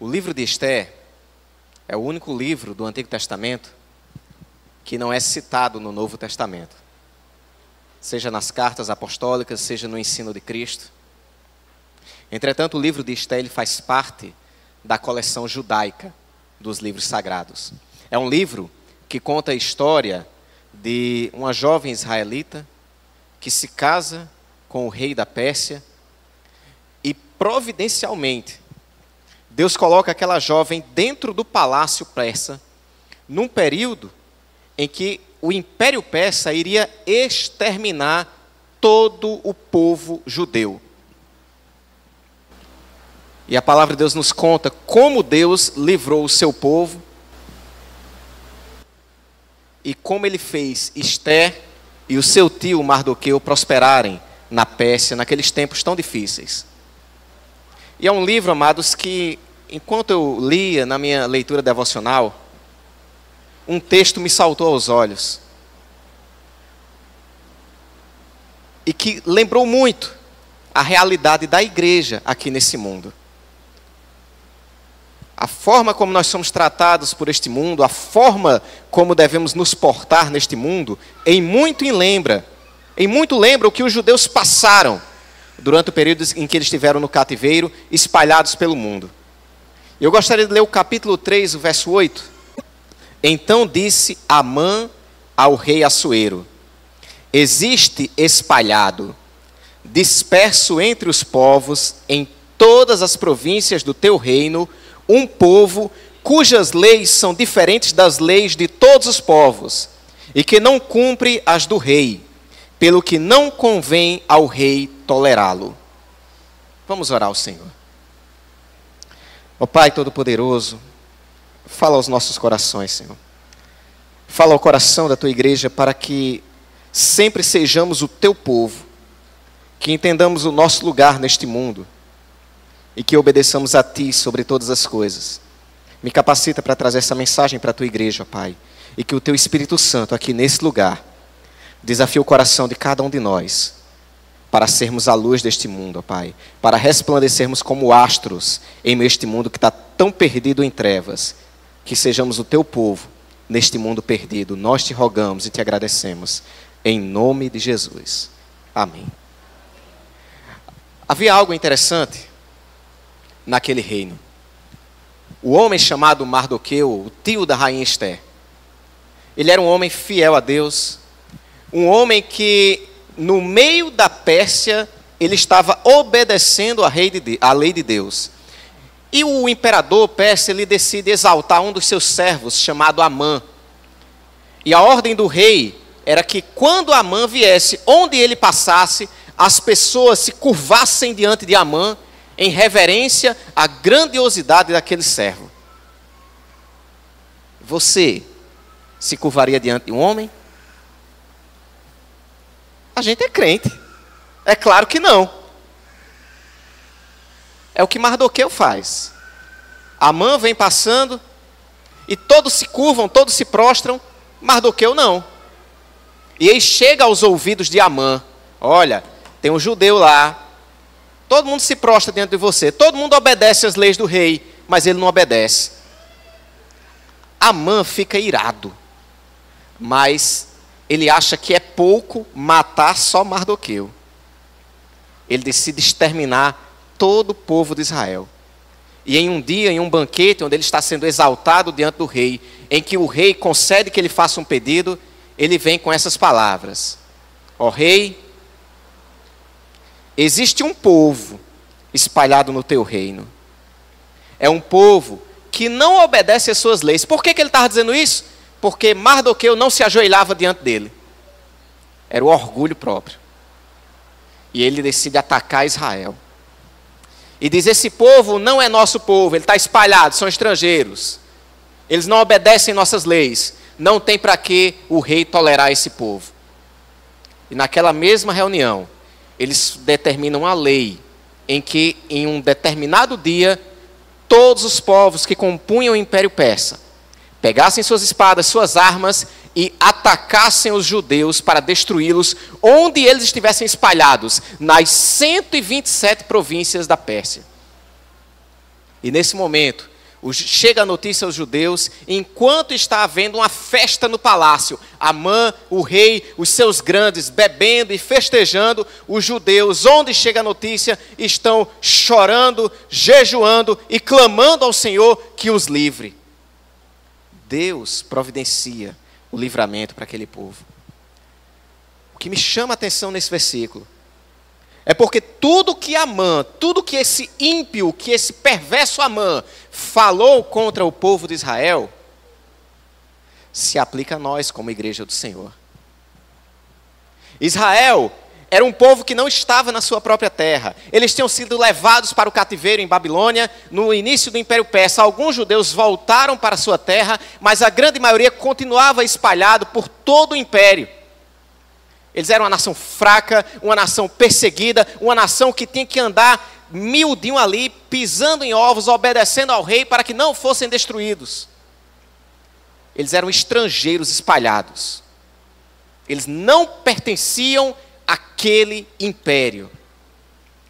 O livro de Esther é o único livro do Antigo Testamento que não é citado no Novo Testamento. Seja nas cartas apostólicas, seja no ensino de Cristo. Entretanto, o livro de Esther ele faz parte da coleção judaica dos livros sagrados. É um livro que conta a história de uma jovem israelita que se casa com o rei da Pérsia e, providencialmente, Deus coloca aquela jovem dentro do palácio persa, num período em que o Império Persa iria exterminar todo o povo judeu. E a palavra de Deus nos conta como Deus livrou o seu povo e como ele fez Esther e o seu tio Mardoqueu prosperarem na Pérsia, naqueles tempos tão difíceis. E é um livro, amados, que enquanto eu lia na minha leitura devocional, um texto me saltou aos olhos. E que lembrou muito a realidade da igreja aqui nesse mundo. A forma como nós somos tratados por este mundo, a forma como devemos nos portar neste mundo, em muito lembra o que os judeus passaram durante o período em que eles estiveram no cativeiro, espalhados pelo mundo. Eu gostaria de ler o capítulo 3, o verso 8. Então disse Amã ao rei Assuero: existe espalhado, disperso entre os povos, em todas as províncias do teu reino, um povo cujas leis são diferentes das leis de todos os povos, e que não cumpre as do rei, pelo que não convém ao rei tolerá-lo. Vamos orar ao Senhor. Ó Pai Todo-Poderoso, fala aos nossos corações, Senhor. Fala ao coração da tua igreja para que sempre sejamos o teu povo, que entendamos o nosso lugar neste mundo e que obedeçamos a ti sobre todas as coisas. Me capacita para trazer essa mensagem para a tua igreja, ó Pai, e que o teu Espírito Santo aqui nesse lugar desafie o coração de cada um de nós para sermos a luz deste mundo, ó Pai, para resplandecermos como astros em meio a este mundo que está tão perdido em trevas, que sejamos o teu povo neste mundo perdido. Nós te rogamos e te agradecemos, em nome de Jesus. Amém. Havia algo interessante naquele reino. O homem chamado Mardoqueu, o tio da rainha Esther, ele era um homem fiel a Deus, um homem que no meio da Pérsia ele estava obedecendo a lei de Deus. E o imperador persa ele decide exaltar um dos seus servos chamado Amã. E a ordem do rei era que quando Amã viesse, onde ele passasse, as pessoas se curvassem diante de Amã em reverência à grandiosidade daquele servo. Você se curvaria diante de um homem? A gente é crente. É claro que não. É o que Mardoqueu faz. Amã vem passando e todos se curvam, todos se prostram. Mardoqueu não. E aí chega aos ouvidos de Amã: olha, tem um judeu lá, todo mundo se prostra diante de você, todo mundo obedece às leis do rei, mas ele não obedece. Amã fica irado, mas ele acha que é pouco matar só Mardoqueu. Ele decide exterminar todo o povo de Israel. E em um dia, em um banquete, onde ele está sendo exaltado diante do rei, em que o rei concede que ele faça um pedido, ele vem com essas palavras: ó rei, existe um povo espalhado no teu reino. É um povo que não obedece às suas leis. Por que ele estava dizendo isso? Porque Mardoqueu não se ajoelhava diante dele. Era o orgulho próprio. E ele decide atacar Israel. E diz: esse povo não é nosso povo, ele está espalhado, são estrangeiros. Eles não obedecem nossas leis. Não tem para que o rei tolerar esse povo. E naquela mesma reunião, eles determinam a lei em que, em um determinado dia, todos os povos que compunham o Império Persa pegassem suas espadas, suas armas e atacassem os judeus para destruí-los onde eles estivessem espalhados, nas 127 províncias da Pérsia. E nesse momento, Chega a notícia aos judeus, enquanto está havendo uma festa no palácio, Amã, o rei, os seus grandes, bebendo e festejando, os judeus, onde chega a notícia, estão chorando, jejuando e clamando ao Senhor que os livre. Deus providencia o livramento para aquele povo. O que me chama a atenção nesse versículo é porque tudo que Amã, tudo que esse ímpio, que esse perverso Amã falou contra o povo de Israel, se aplica a nós como igreja do Senhor. Israel era um povo que não estava na sua própria terra. Eles tinham sido levados para o cativeiro em Babilônia, no início do Império Persa. Alguns judeus voltaram para a sua terra, mas a grande maioria continuava espalhado por todo o império. Eles eram uma nação fraca, uma nação perseguida, uma nação que tinha que andar miudinho ali, pisando em ovos, obedecendo ao rei para que não fossem destruídos. Eles eram estrangeiros espalhados. Eles não pertenciam àquele império.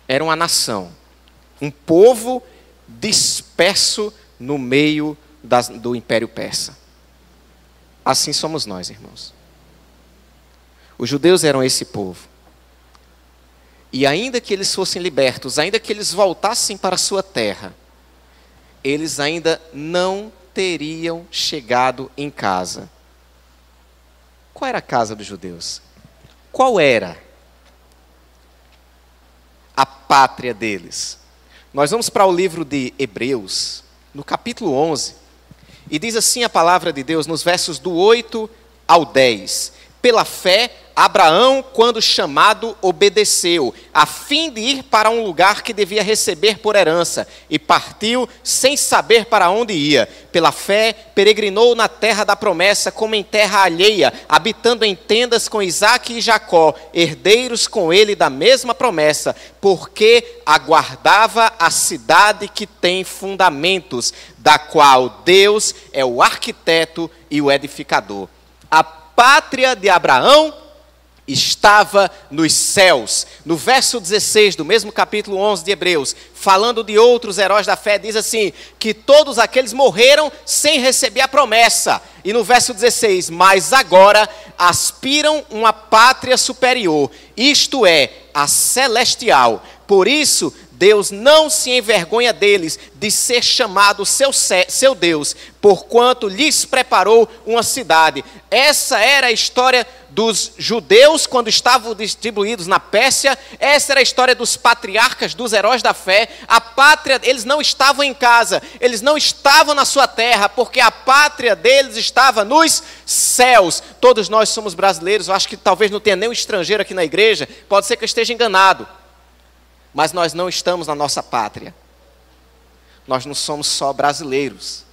Era uma nação, um povo disperso no meio do Império Persa. Assim somos nós, irmãos. Os judeus eram esse povo. E ainda que eles fossem libertos, ainda que eles voltassem para a sua terra, eles ainda não teriam chegado em casa. Qual era a casa dos judeus? Qual era a pátria deles? Nós vamos para o livro de Hebreus, no capítulo 11, e diz assim a palavra de Deus, nos versos do 8 ao 10. Pela fé, Abraão, quando chamado, obedeceu, a fim de ir para um lugar que devia receber por herança, e partiu sem saber para onde ia. Pela fé, peregrinou na terra da promessa, como em terra alheia, habitando em tendas com Isaque e Jacó, herdeiros com ele da mesma promessa, porque aguardava a cidade que tem fundamentos, da qual Deus é o arquiteto e o edificador. A pátria de Abraão estava nos céus. No verso 16 do mesmo capítulo 11 de Hebreus, falando de outros heróis da fé, diz assim, que todos aqueles morreram sem receber a promessa. E no verso 16, mas agora aspiram uma pátria superior, isto é, a celestial. Por isso, Deus não se envergonha deles, de ser chamado seu Deus, porquanto lhes preparou uma cidade. Essa era a história dos judeus quando estavam distribuídos na Pérsia. Essa era a história dos patriarcas, dos heróis da fé. A pátria, eles não estavam em casa, eles não estavam na sua terra, porque a pátria deles estava nos céus. Todos nós somos brasileiros, eu acho que talvez não tenha nenhum estrangeiro aqui na igreja, pode ser que eu esteja enganado. Mas nós não estamos na nossa pátria. Nós não somos só brasileiros.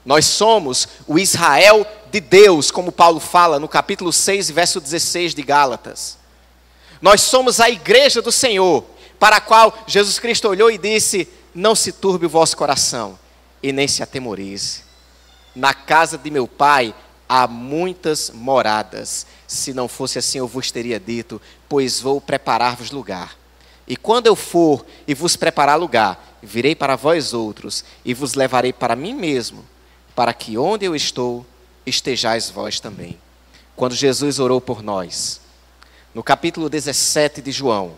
Nós somos o Israel de Deus, como Paulo fala no capítulo 6, verso 16 de Gálatas. Nós somos a igreja do Senhor, para a qual Jesus Cristo olhou e disse, não se turbe o vosso coração, e nem se atemorize. Na casa de meu Pai há muitas moradas. Se não fosse assim, eu vos teria dito, pois vou preparar-vos lugar. E quando eu for e vos preparar lugar, virei para vós outros e vos levarei para mim mesmo, para que onde eu estou, estejais vós também. Quando Jesus orou por nós, no capítulo 17 de João,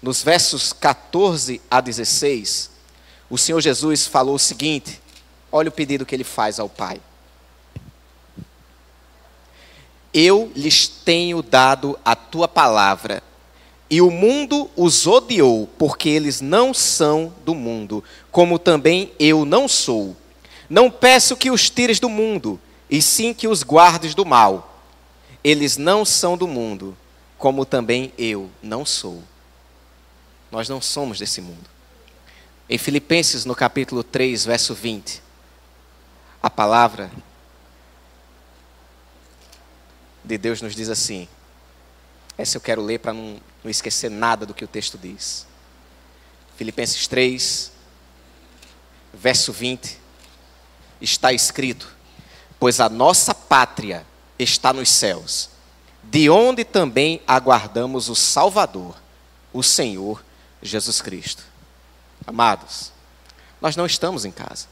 nos versos 14 a 16, o Senhor Jesus falou o seguinte, olha o pedido que ele faz ao Pai. Eu lhes tenho dado a tua palavra, e o mundo os odiou, porque eles não são do mundo, como também eu não sou. Não peço que os tires do mundo, e sim que os guardes do mal. Eles não são do mundo, como também eu não sou. Nós não somos desse mundo. Em Filipenses, no capítulo 3, verso 20, a palavra de Deus nos diz assim, essa eu quero ler para não esquecer nada do que o texto diz. Filipenses 3, verso 20, está escrito, pois a nossa pátria está nos céus, de onde também aguardamos o Salvador, o Senhor Jesus Cristo. Amados, nós não estamos em casa.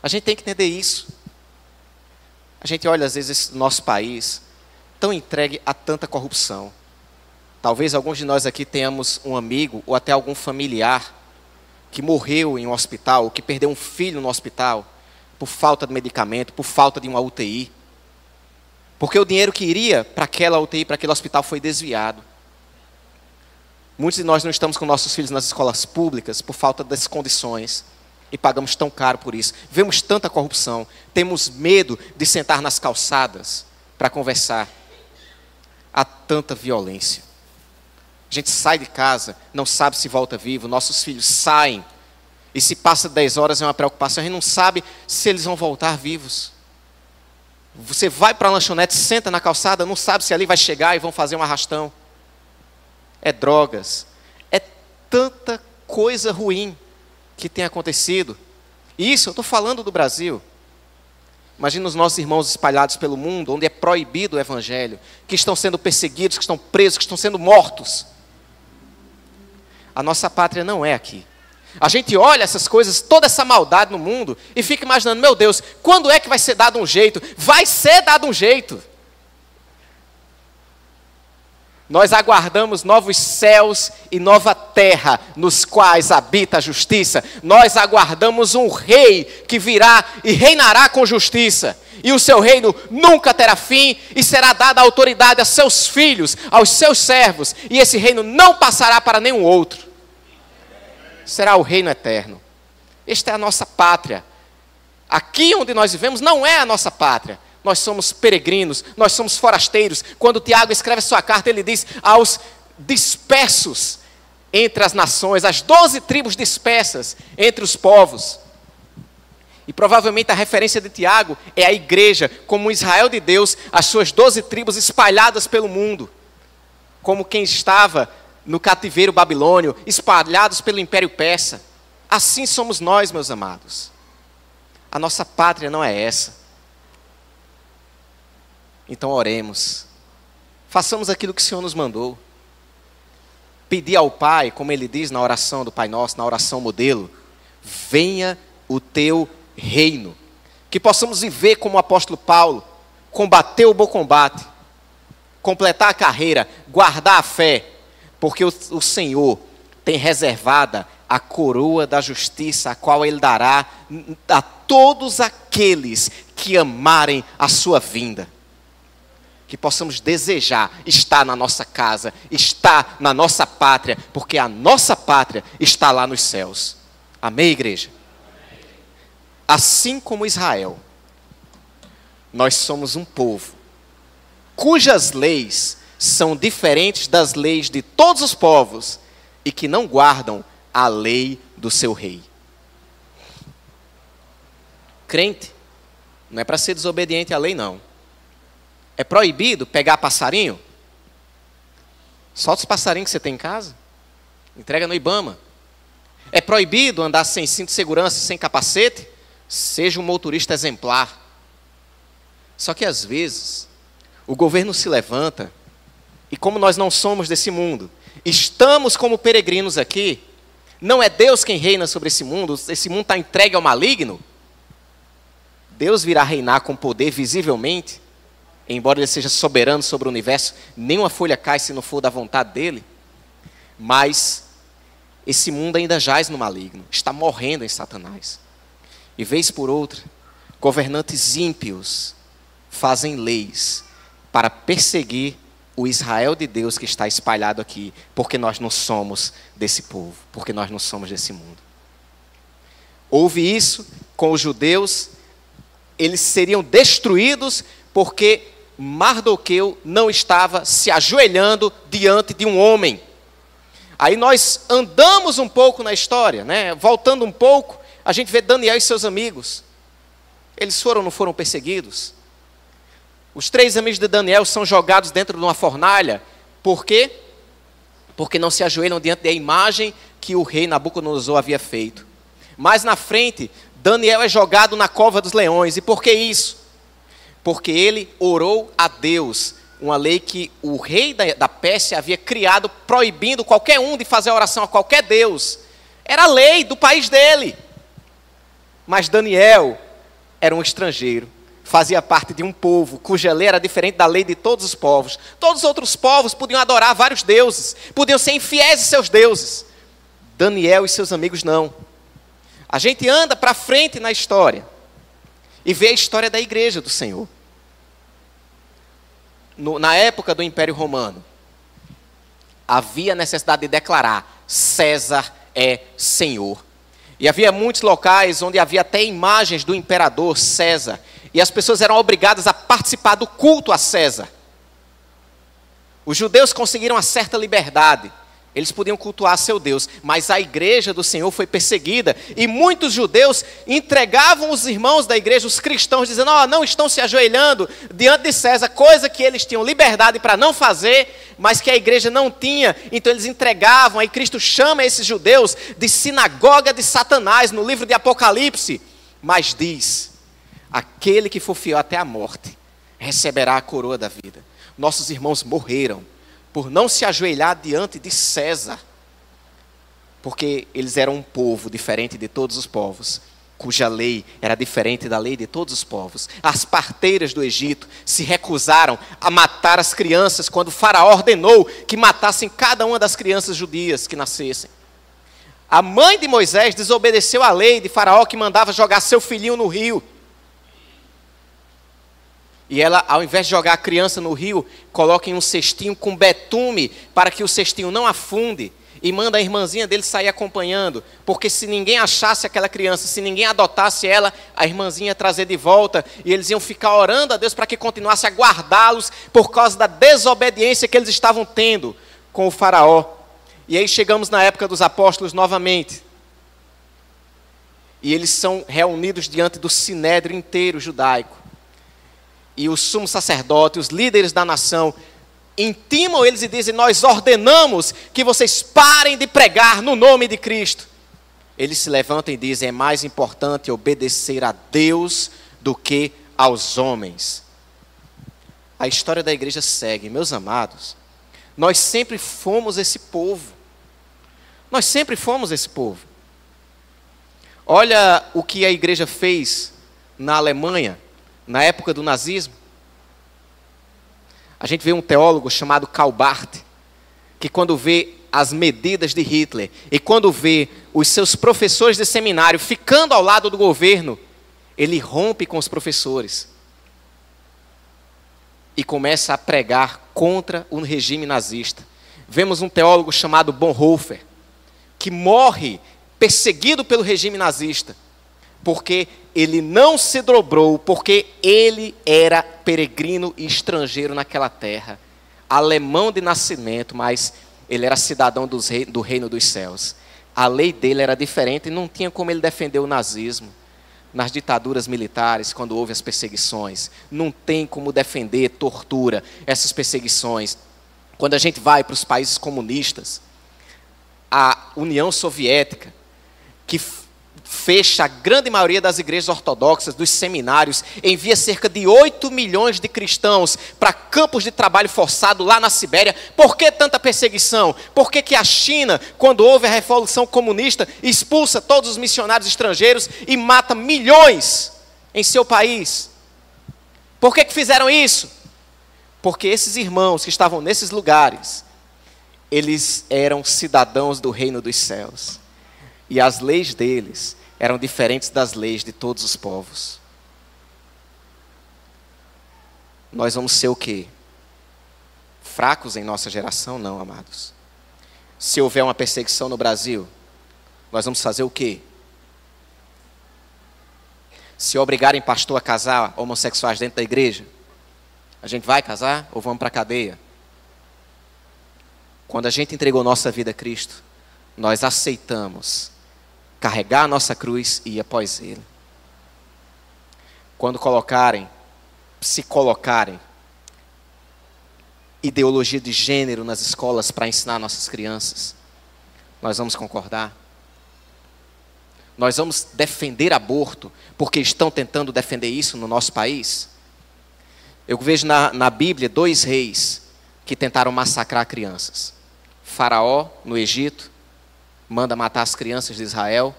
A gente tem que entender isso. A gente olha, às vezes, esse nosso país tão entregue a tanta corrupção. Talvez alguns de nós aqui tenhamos um amigo ou até algum familiar que morreu em um hospital, ou que perdeu um filho no hospital, por falta de medicamento, por falta de uma UTI. Porque o dinheiro que iria para aquela UTI, para aquele hospital, foi desviado. Muitos de nós não estamos com nossos filhos nas escolas públicas por falta das condições. E pagamos tão caro por isso. Vemos tanta corrupção. Temos medo de sentar nas calçadas para conversar. Há tanta violência. A gente sai de casa, não sabe se volta vivo. Nossos filhos saem. E se passa 10 horas é uma preocupação. A gente não sabe se eles vão voltar vivos. Você vai para a lanchonete, senta na calçada, não sabe se ali vai chegar e vão fazer um arrastão. É drogas. É tanta coisa ruim que tem acontecido. E isso, eu estou falando do Brasil. Imagina os nossos irmãos espalhados pelo mundo, onde é proibido o evangelho, que estão sendo perseguidos, que estão presos, que estão sendo mortos. A nossa pátria não é aqui. A gente olha essas coisas, toda essa maldade no mundo, e fica imaginando, meu Deus, quando é que vai ser dado um jeito? Vai ser dado um jeito. Nós aguardamos novos céus e nova terra, nos quais habita a justiça. Nós aguardamos um rei que virá e reinará com justiça. E o seu reino nunca terá fim, e será dada a autoridade a seus filhos, aos seus servos. E esse reino não passará para nenhum outro. Será o reino eterno. Esta é a nossa pátria. Aqui onde nós vivemos não é a nossa pátria. Nós somos peregrinos, nós somos forasteiros. Quando Tiago escreve a sua carta, ele diz aos dispersos entre as nações, as 12 tribos dispersas entre os povos. E provavelmente a referência de Tiago é a igreja, como o Israel de Deus, as suas 12 tribos espalhadas pelo mundo. Como quem estava no cativeiro babilônio, espalhados pelo Império Persa. Assim somos nós, meus amados. A nossa pátria não é essa. Então oremos, façamos aquilo que o Senhor nos mandou. Pedir ao Pai, como Ele diz na oração do Pai Nosso, na oração modelo, venha o teu reino. Que possamos viver como o apóstolo Paulo, combater o bom combate, completar a carreira, guardar a fé, porque o Senhor tem reservada a coroa da justiça, a qual Ele dará a todos aqueles que amarem a sua vinda. Que possamos desejar estar na nossa casa, estar na nossa pátria, porque a nossa pátria está lá nos céus. Amém, igreja? Assim como Israel, nós somos um povo cujas leis são diferentes das leis de todos os povos e que não guardam a lei do seu rei. Crente não é para ser desobediente à lei, não. É proibido pegar passarinho? Solta os passarinhos que você tem em casa. Entrega no Ibama. É proibido andar sem cinto de segurança, sem capacete? Seja um motorista exemplar. Só que às vezes, o governo se levanta, e como nós não somos desse mundo, estamos como peregrinos aqui, não é Deus quem reina sobre esse mundo está entregue ao maligno. Deus virá reinar com poder visivelmente, embora Ele seja soberano sobre o universo, nenhuma folha cai se não for da vontade dEle. Mas esse mundo ainda jaz no maligno, está morrendo em Satanás. E vez por outra, governantes ímpios fazem leis para perseguir o Israel de Deus que está espalhado aqui, porque nós não somos desse povo, porque nós não somos desse mundo. Houve isso com os judeus, eles seriam destruídos porque Mardoqueu não estava se ajoelhando diante de um homem. Aí nós andamos um pouco na história, né? Voltando um pouco, a gente vê Daniel e seus amigos. Eles foram ou não foram perseguidos? Os 3 amigos de Daniel são jogados dentro de uma fornalha. Por quê? Porque não se ajoelham diante da imagem que o rei Nabucodonosor havia feito. Mais na frente, Daniel é jogado na cova dos leões. E por que isso? Porque ele orou a Deus, uma lei que o rei da Pérsia havia criado, proibindo qualquer um de fazer oração a qualquer deus. Era a lei do país dele. Mas Daniel era um estrangeiro, fazia parte de um povo cuja lei era diferente da lei de todos os povos. Todos os outros povos podiam adorar vários deuses, podiam ser infiéis a seus deuses. Daniel e seus amigos não. A gente anda para frente na história e vê a história da igreja do Senhor. Na época do Império Romano, havia necessidade de declarar: César é Senhor. E havia muitos locais onde havia até imagens do imperador César. E as pessoas eram obrigadas a participar do culto a César. Os judeus conseguiram uma certa liberdade. Eles podiam cultuar seu Deus, mas a igreja do Senhor foi perseguida. E muitos judeus entregavam os irmãos da igreja, os cristãos, dizendo: não estão se ajoelhando diante de César, coisa que eles tinham liberdade para não fazer, mas que a igreja não tinha. Então eles entregavam. Aí Cristo chama esses judeus de sinagoga de Satanás, no livro de Apocalipse. Mas diz: aquele que for fiel até a morte, receberá a coroa da vida. Nossos irmãos morreram por não se ajoelhar diante de César, porque eles eram um povo diferente de todos os povos, cuja lei era diferente da lei de todos os povos. As parteiras do Egito se recusaram a matar as crianças quando o faraó ordenou que matassem cada uma das crianças judias que nascessem. A mãe de Moisés desobedeceu à lei de faraó, que mandava jogar seu filhinho no rio. E ela, ao invés de jogar a criança no rio, coloca em um cestinho com betume, para que o cestinho não afunde, e manda a irmãzinha dele sair acompanhando, porque se ninguém achasse aquela criança, se ninguém adotasse ela, a irmãzinha ia trazer de volta, e eles iam ficar orando a Deus para que continuasse a guardá-los, por causa da desobediência que eles estavam tendo com o faraó. E aí chegamos na época dos apóstolos novamente, e eles são reunidos diante do sinédrio inteiro judaico. E o sumo sacerdote, os líderes da nação, intimam eles e dizem: nós ordenamos que vocês parem de pregar no nome de Cristo. Eles se levantam e dizem: é mais importante obedecer a Deus do que aos homens. A história da igreja segue. Meus amados, nós sempre fomos esse povo. Nós sempre fomos esse povo. Olha o que a igreja fez na Alemanha, na época do nazismo. A gente vê um teólogo chamado Karl Barth, que quando vê as medidas de Hitler e quando vê os seus professores de seminário ficando ao lado do governo, ele rompe com os professores e começa a pregar contra o regime nazista. Vemos um teólogo chamado Bonhoeffer, que morre perseguido pelo regime nazista, porque ele não se dobrou, porque ele era peregrino e estrangeiro naquela terra, alemão de nascimento, mas ele era cidadão do reino dos céus. A lei dele era diferente e não tinha como ele defender o nazismo. Nas ditaduras militares, quando houve as perseguições, não tem como defender tortura, essas perseguições. Quando a gente vai para os países comunistas, a União Soviética, que fecha a grande maioria das igrejas ortodoxas, dos seminários, envia cerca de 8 milhões de cristãos para campos de trabalho forçado lá na Sibéria. Por que tanta perseguição? Por que a China, quando houve a Revolução Comunista, expulsa todos os missionários estrangeiros e mata milhões em seu país? Por que fizeram isso? Porque esses irmãos que estavam nesses lugares, eles eram cidadãos do reino dos céus. E as leis deles eram diferentes das leis de todos os povos. Nós vamos ser o quê? Fracos em nossa geração? Não, amados. Se houver uma perseguição no Brasil, nós vamos fazer o quê? Se obrigarem pastor a casar homossexuais dentro da igreja, a gente vai casar ou vamos para a cadeia? Quando a gente entregou nossa vida a Cristo, nós aceitamos carregar a nossa cruz e ir após Ele. Quando se colocarem ideologia de gênero nas escolas para ensinar nossas crianças, nós vamos concordar? Nós vamos defender aborto porque estão tentando defender isso no nosso país? Eu vejo na Bíblia 2 reis que tentaram massacrar crianças. Faraó, no Egito, manda matar as crianças de Israel.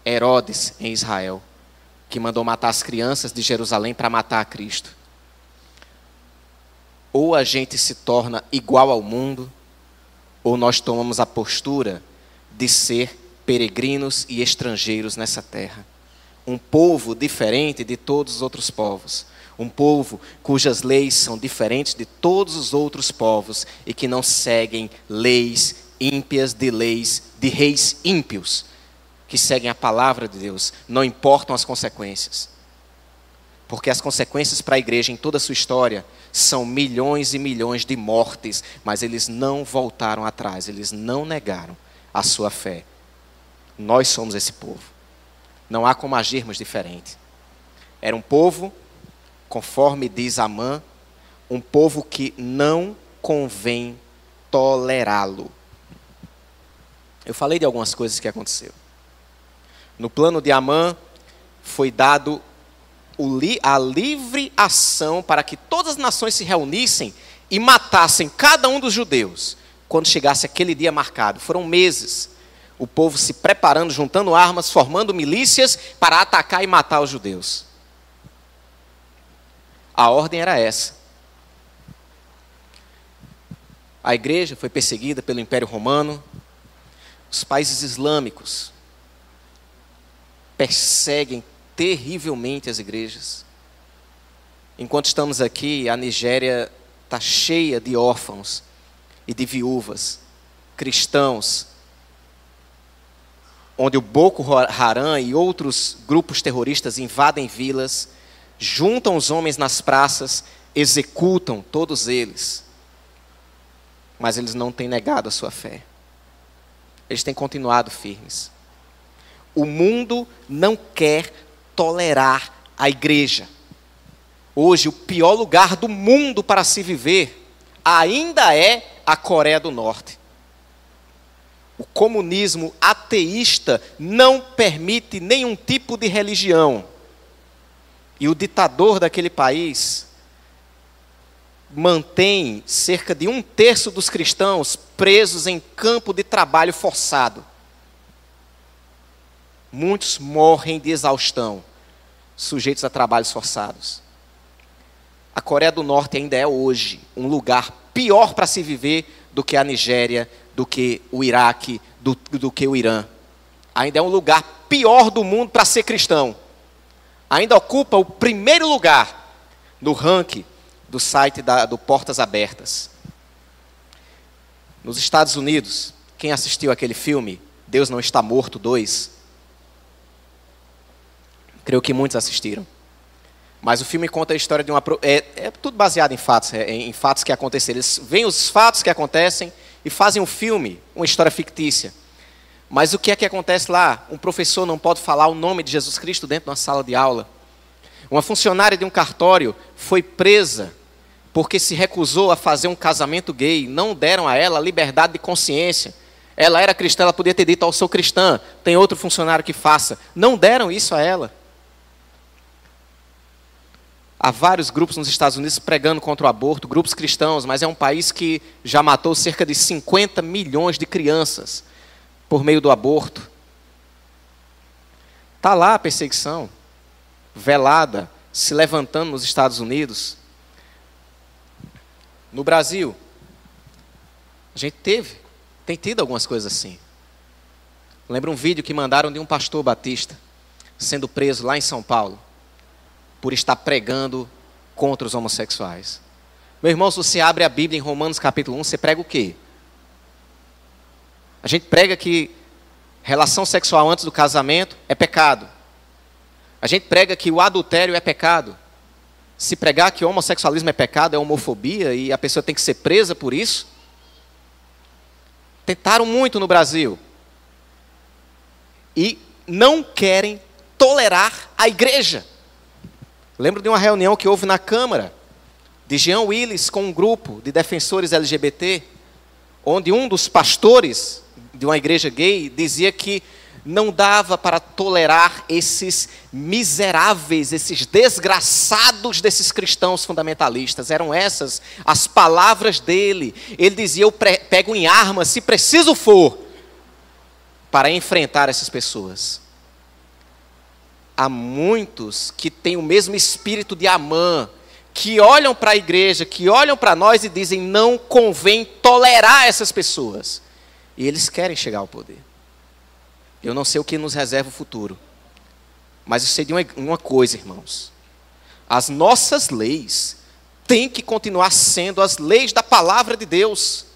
Herodes, em Israel, que mandou matar as crianças de Jerusalém para matar a Cristo. Ou a gente se torna igual ao mundo, ou nós tomamos a postura de ser peregrinos e estrangeiros nessa terra. Um povo diferente de todos os outros povos. Um povo cujas leis são diferentes de todos os outros povos e que não seguem leis ímpias de reis ímpios, que seguem a palavra de Deus, não importam as consequências. Porque as consequências para a igreja em toda a sua história são milhões e milhões de mortes, mas eles não voltaram atrás, eles não negaram a sua fé. Nós somos esse povo. Não há como agirmos diferente. Era um povo, conforme diz Amã, um povo que não convém tolerá-lo. Eu falei de algumas coisas que aconteceu. No plano de Amã foi dado a livre ação para que todas as nações se reunissem e matassem cada um dos judeus quando chegasse aquele dia marcado. Foram meses o povo se preparando, juntando armas, formando milícias para atacar e matar os judeus. A ordem era essa. A igreja foi perseguida pelo Império Romano. Os países islâmicos perseguem terrivelmente as igrejas. Enquanto estamos aqui, a Nigéria está cheia de órfãos e de viúvas, cristãos, onde o Boko Haram e outros grupos terroristas invadem vilas, juntam os homens nas praças, executam todos eles. Mas eles não têm negado a sua fé. Eles têm continuado firmes. O mundo não quer tolerar a igreja. Hoje, o pior lugar do mundo para se viver ainda é a Coreia do Norte. O comunismo ateísta não permite nenhum tipo de religião. E o ditador daquele país mantém cerca de 1/3 dos cristãos presos em campo de trabalho forçado. Muitos morrem de exaustão, sujeitos a trabalhos forçados. A Coreia do Norte ainda é hoje um lugar pior para se viver do que a Nigéria, do que o Iraque, do que o Irã. Ainda é um lugar pior do mundo para ser cristão. Ainda ocupa o primeiro lugar no ranking do site do Portas Abertas. Nos Estados Unidos, quem assistiu aquele filme, Deus Não Está Morto 2? Creio que muitos assistiram. Mas o filme conta a história de uma... É tudo baseado em fatos que aconteceram. Eles veem os fatos que acontecem e fazem um filme, uma história fictícia. Mas o que é que acontece lá? Um professor não pode falar o nome de Jesus Cristo dentro de uma sala de aula. Uma funcionária de um cartório foi presa porque se recusou a fazer um casamento gay. Não deram a ela liberdade de consciência. Ela era cristã, ela podia ter dito, eu sou cristã, tem outro funcionário que faça. Não deram isso a ela. Há vários grupos nos Estados Unidos pregando contra o aborto, grupos cristãos, mas é um país que já matou cerca de 50 milhões de crianças por meio do aborto. Está lá a perseguição, velada, se levantando nos Estados Unidos. No Brasil, a gente tem tido algumas coisas assim. Lembra um vídeo que mandaram de um pastor batista, sendo preso lá em São Paulo, por estar pregando contra os homossexuais. Meu irmão, se você abre a Bíblia em Romanos capítulo 1, você prega o quê? A gente prega que relação sexual antes do casamento é pecado. A gente prega que o adultério é pecado. Se pregar que o homossexualismo é pecado, é homofobia, e a pessoa tem que ser presa por isso. Tentaram muito no Brasil. E não querem tolerar a igreja. Lembro de uma reunião que houve na Câmara, de Jean Willis com um grupo de defensores LGBT, onde um dos pastores de uma igreja gay dizia que não dava para tolerar esses miseráveis, esses desgraçados desses cristãos fundamentalistas. Eram essas as palavras dele. Ele dizia, eu pego em armas, se preciso for, para enfrentar essas pessoas. há muitos que têm o mesmo espírito de Amã, que olham para a igreja, que olham para nós e dizem, não convém tolerar essas pessoas. E eles querem chegar ao poder. Eu não sei o que nos reserva o futuro. Mas eu sei de uma coisa, irmãos. As nossas leis têm que continuar sendo as leis da palavra de Deus.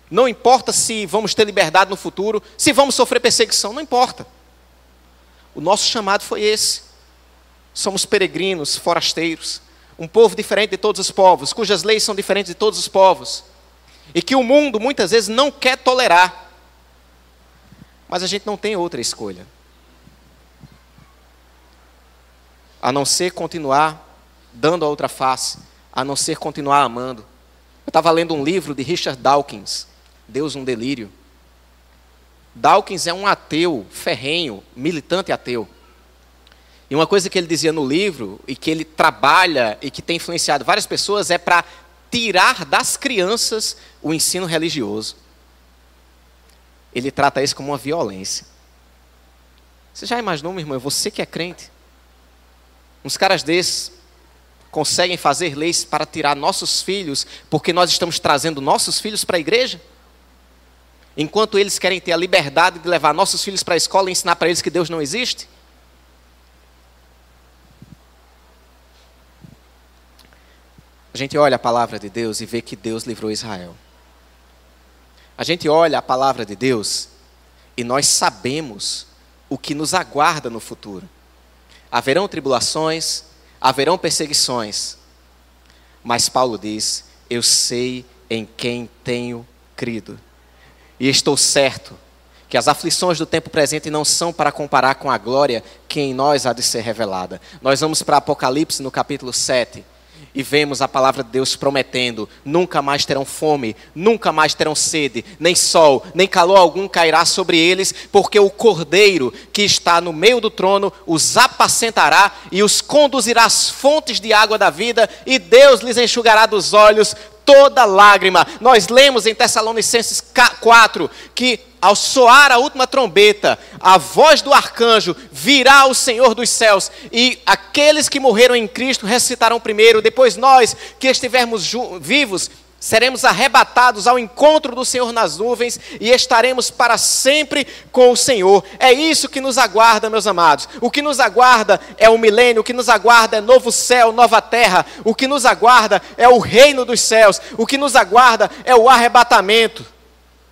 Não importa se vamos ter liberdade no futuro, se vamos sofrer perseguição, não importa. O nosso chamado foi esse. Somos peregrinos, forasteiros, um povo diferente de todos os povos, cujas leis são diferentes de todos os povos, e que o mundo muitas vezes não quer tolerar. Mas a gente não tem outra escolha, a não ser continuar dando a outra face, a não ser continuar amando. Eu estava lendo um livro de Richard Dawkins, Deus um Delírio. Dawkins é um ateu ferrenho, militante ateu. E uma coisa que ele dizia no livro, e que ele trabalha e que tem influenciado várias pessoas, é para tirar das crianças o ensino religioso. Ele trata isso como uma violência. Você já imaginou, meu irmão, você que é crente? Uns caras desses conseguem fazer leis para tirar nossos filhos, porque nós estamos trazendo nossos filhos para a igreja? Enquanto eles querem ter a liberdade de levar nossos filhos para a escola e ensinar para eles que Deus não existe? A gente olha a palavra de Deus e vê que Deus livrou Israel. A gente olha a palavra de Deus e nós sabemos o que nos aguarda no futuro. Haverão tribulações, haverão perseguições. Mas Paulo diz, eu sei em quem tenho crido. E estou certo que as aflições do tempo presente não são para comparar com a glória que em nós há de ser revelada. Nós vamos para Apocalipse no capítulo 7. E vemos a palavra de Deus prometendo, nunca mais terão fome, nunca mais terão sede, nem sol, nem calor algum cairá sobre eles, porque o Cordeiro que está no meio do trono os apacentará e os conduzirá às fontes de água da vida, e Deus lhes enxugará dos olhos toda lágrima. Nós lemos em Tessalonicenses 4 que ao soar a última trombeta, a voz do arcanjo, virá o Senhor dos céus, e aqueles que morreram em Cristo ressuscitarão primeiro, depois nós que estivermos vivos, seremos arrebatados ao encontro do Senhor nas nuvens, e estaremos para sempre com o Senhor. É isso que nos aguarda, meus amados. O que nos aguarda é o milênio, o que nos aguarda é novo céu, nova terra, o que nos aguarda é o reino dos céus, o que nos aguarda é o arrebatamento.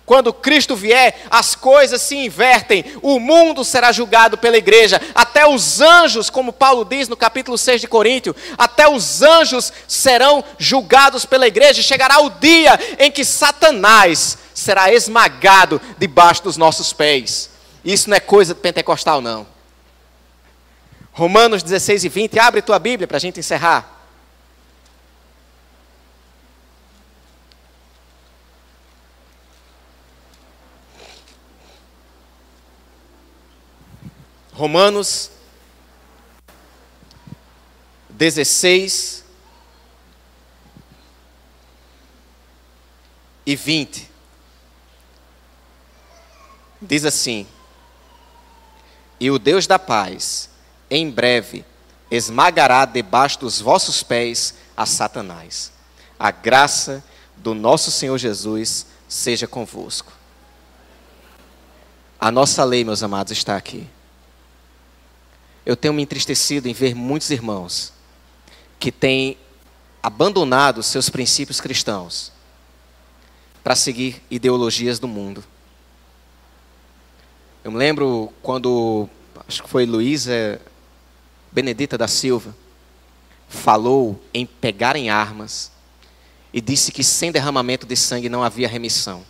Quando Cristo vier, as coisas se invertem, o mundo será julgado pela igreja, até os anjos, como Paulo diz no capítulo 6 de Coríntios, até os anjos serão julgados pela igreja, e chegará o dia em que Satanás será esmagado debaixo dos nossos pés. Isso não é coisa de pentecostal, não. Romanos 16 e 20, abre tua Bíblia para a gente encerrar. Romanos 16 e 20. Diz assim: e o Deus da paz, em breve, esmagará debaixo dos vossos pés a Satanás. A graça do nosso Senhor Jesus seja convosco. A nossa lei, meus amados, está aqui. Eu tenho me entristecido em ver muitos irmãos que têm abandonado seus princípios cristãos para seguir ideologias do mundo. Eu me lembro quando, acho que foi Luísa Benedita da Silva, falou em pegar em armas e disse que sem derramamento de sangue não havia remissão.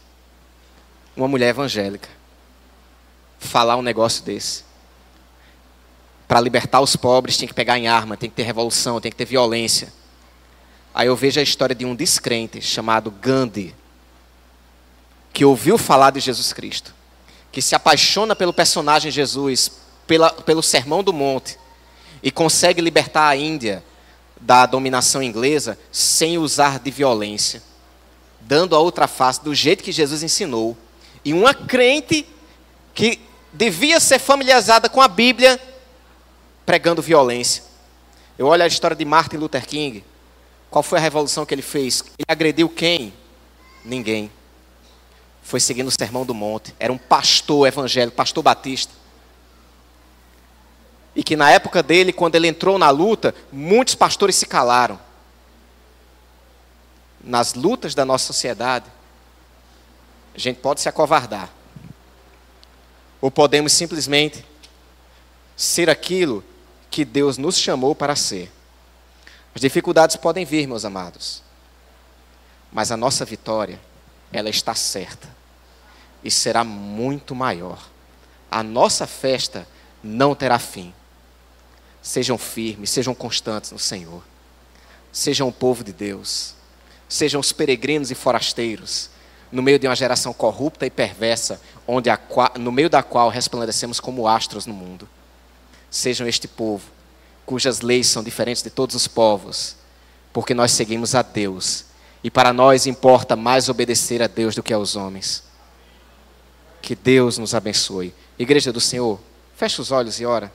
Uma mulher evangélica falar um negócio desse. Para libertar os pobres tem que pegar em arma, tem que ter revolução, tem que ter violência. Aí eu vejo a história de um descrente chamado Gandhi, que ouviu falar de Jesus Cristo, que se apaixona pelo personagem Jesus, pelo Sermão do Monte, e consegue libertar a Índia da dominação inglesa sem usar de violência, dando a outra face do jeito que Jesus ensinou. E uma crente que devia ser familiarizada com a Bíblia, pregando violência. Eu olho a história de Martin Luther King. Qual foi a revolução que ele fez? Ele agrediu quem? Ninguém. Foi seguindo o Sermão do Monte. Era um pastor evangélico, pastor batista. E que na época dele, quando ele entrou na luta, muitos pastores se calaram. Nas lutas da nossa sociedade, a gente pode se acovardar. Ou podemos simplesmente ser aquilo que Deus nos chamou para ser. As dificuldades podem vir, meus amados. Mas a nossa vitória, ela está certa. E será muito maior. A nossa festa não terá fim. Sejam firmes, sejam constantes no Senhor. Sejam o povo de Deus. Sejam os peregrinos e forasteiros, no meio de uma geração corrupta e perversa, no meio da qual resplandecemos como astros no mundo. Sejam este povo, cujas leis são diferentes de todos os povos, porque nós seguimos a Deus, e para nós importa mais obedecer a Deus do que aos homens. Que Deus nos abençoe. Igreja do Senhor, feche os olhos e ora.